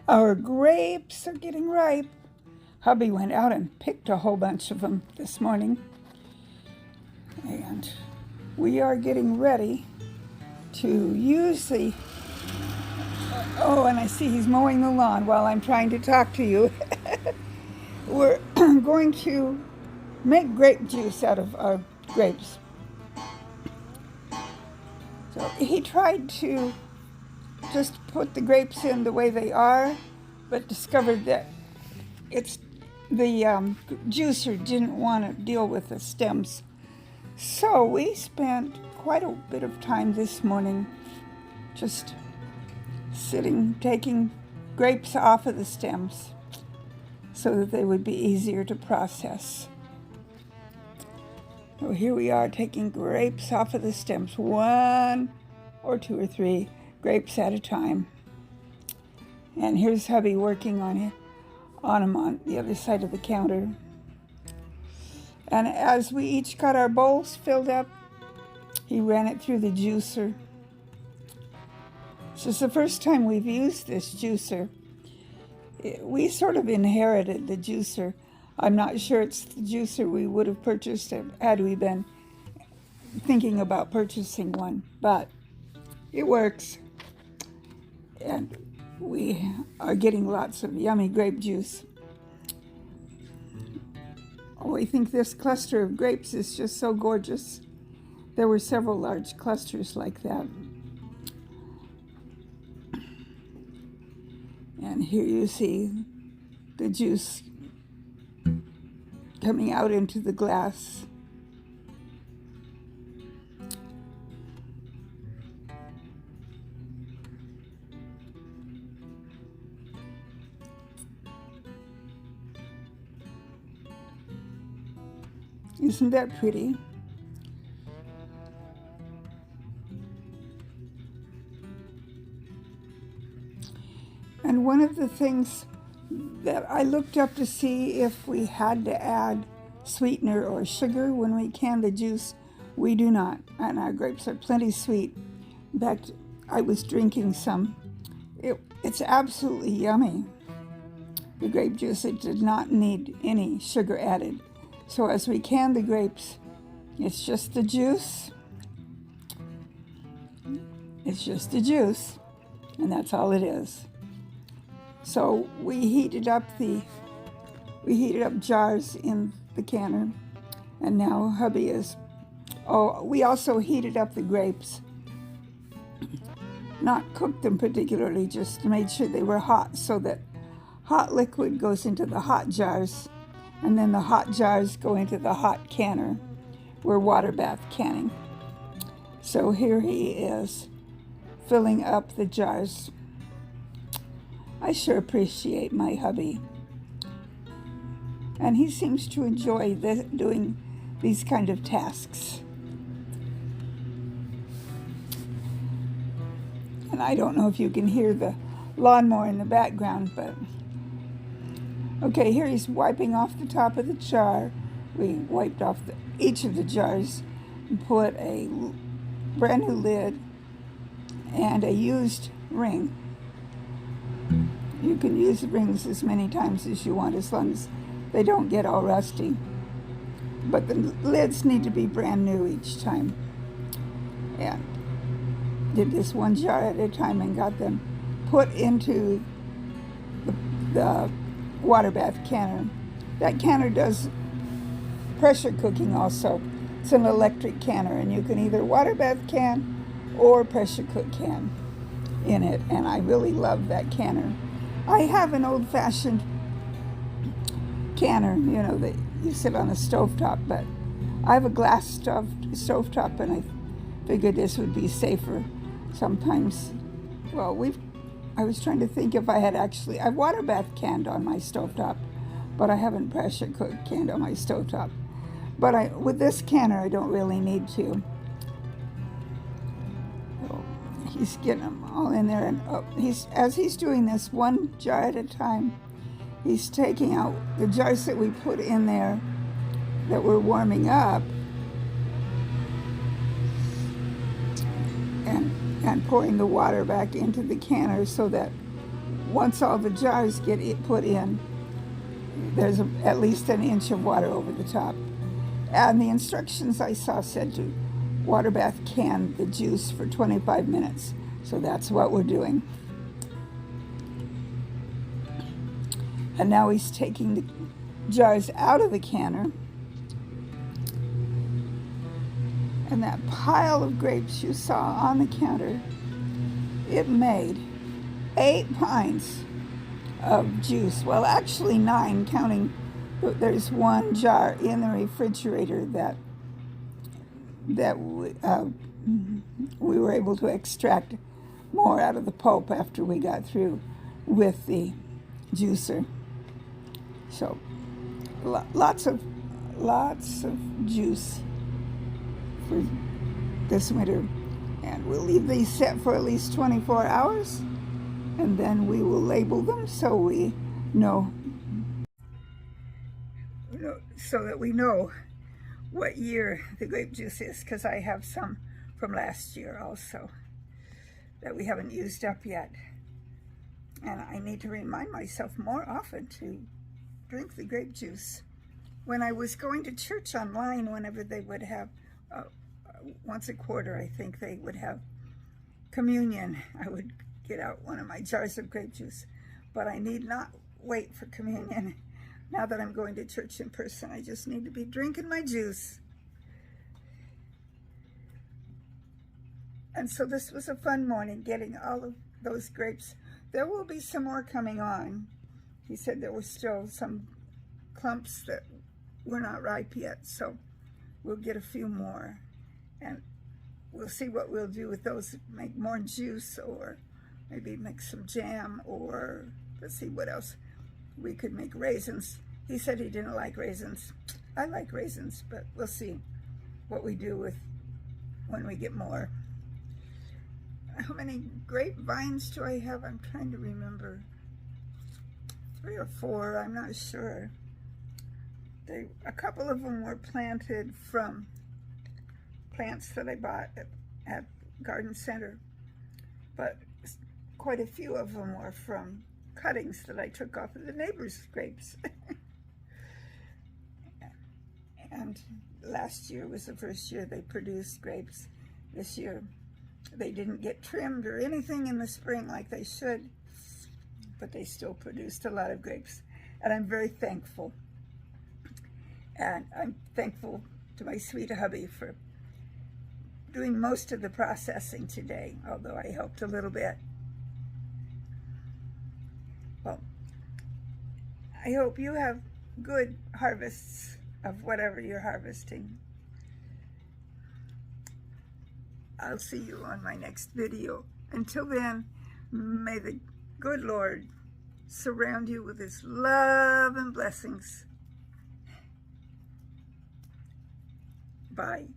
Our grapes are getting ripe. Hubby went out and picked a whole bunch of them this morning. And we are getting ready to use the... Oh, and I see he's mowing the lawn while I'm trying to talk to you. We're going to make grape juice out of our grapes. So he tried to just put the grapes in the way they are, but discovered that the juicer didn't want to deal with the stems. So we spent quite a bit of time this morning just sitting, taking grapes off of the stems so that they would be easier to process. So here we are taking grapes off of the stems, 1 or 2 or 3 grapes at a time. And here's hubby working on them on the other side of the counter. And as we each got our bowls filled up, he ran it through the juicer. This is the first time we've used this juicer. We sort of inherited the juicer. I'm not sure it's the juicer we would have purchased had we been thinking about purchasing one, but it works. And we are getting lots of yummy grape juice. Oh, I think this cluster of grapes is just so gorgeous. There were several large clusters like that. And here you see the juice coming out into the glass. Isn't that pretty? And one of the things that I looked up to see if we had to add sweetener or sugar when we can the juice, we do not. And our grapes are plenty sweet. In fact, I was drinking some. It's absolutely yummy. The grape juice, it did not need any sugar added. So as we can the grapes, it's just the juice. It's just the juice, and that's all it is. So we heated up jars in the canner, and now hubby is. Oh, we also heated up the grapes. Not cooked them particularly, just made sure they were hot so that hot liquid goes into the hot jars. And then the hot jars go into the hot canner. We're water bath canning. So here he is, filling up the jars. I sure appreciate my hubby. And he seems to enjoy doing these kind of tasks. And I don't know if you can hear the lawnmower in the background, but... Okay, here he's wiping off the top of the jar. We wiped off each of the jars and put a brand new lid and a used ring. You can use the rings as many times as you want as long as they don't get all rusty. But the lids need to be brand new each time. And did this one jar at a time and got them put into the water bath canner. That canner does pressure cooking also. It's an electric canner, and you can either water bath can or pressure cook can in it, and I really love that canner. I have an old-fashioned canner, you know, that you sit on a stovetop, but I have a glass stovetop, and I figured this would be safer. Sometimes, well, I was trying to think if I've water bath canned on my stovetop, but I haven't pressure cooked canned on my stovetop. But with this canner, I don't really need to. So he's getting them all in there, and as he's doing this one jar at a time, he's taking out the jars that we put in there that we're warming up, and pouring the water back into the canner so that once all the jars get put in, there's at least an inch of water over the top. And the instructions I saw said to water bath can the juice for 25 minutes. So that's what we're doing. And now he's taking the jars out of the canner. And that pile of grapes you saw on the counter, it made 8 pints of juice. Well, actually 9, counting there's 1 jar in the refrigerator that we were able to extract more out of the pulp after we got through with the juicer. So lots of juice for this winter, and we'll leave these set for at least 24 hours, and then we will label them so we know, so that we know what year the grape juice is, because I have some from last year also that we haven't used up yet, and I need to remind myself more often to drink the grape juice. When I was going to church online, whenever they would have once a quarter, I think they would have communion, I would get out one of my jars of grape juice. But I need not wait for communion. Now that I'm going to church in person, I just need to be drinking my juice. And so this was a fun morning, getting all of those grapes. There will be some more coming on. He said there were still some clumps that were not ripe yet, so we'll get a few more. And we'll see what we'll do with those, make more juice, or maybe make some jam, or let's see what else. We could make raisins. He said he didn't like raisins. I like raisins, but we'll see what we do with when we get more. How many grapevines do I have? I'm trying to remember. 3 or 4, I'm not sure. A couple of them were planted from plants that I bought at Garden Center, but quite a few of them were from cuttings that I took off of the neighbor's grapes. And last year was the first year they produced grapes. This year they didn't get trimmed or anything in the spring like they should, but they still produced a lot of grapes, and I'm very thankful. And I'm thankful to my sweet hubby for doing most of the processing today, although I helped a little bit. Well, I hope you have good harvests of whatever you're harvesting. I'll see you on my next video. Until then, may the good Lord surround you with his love and blessings. Bye.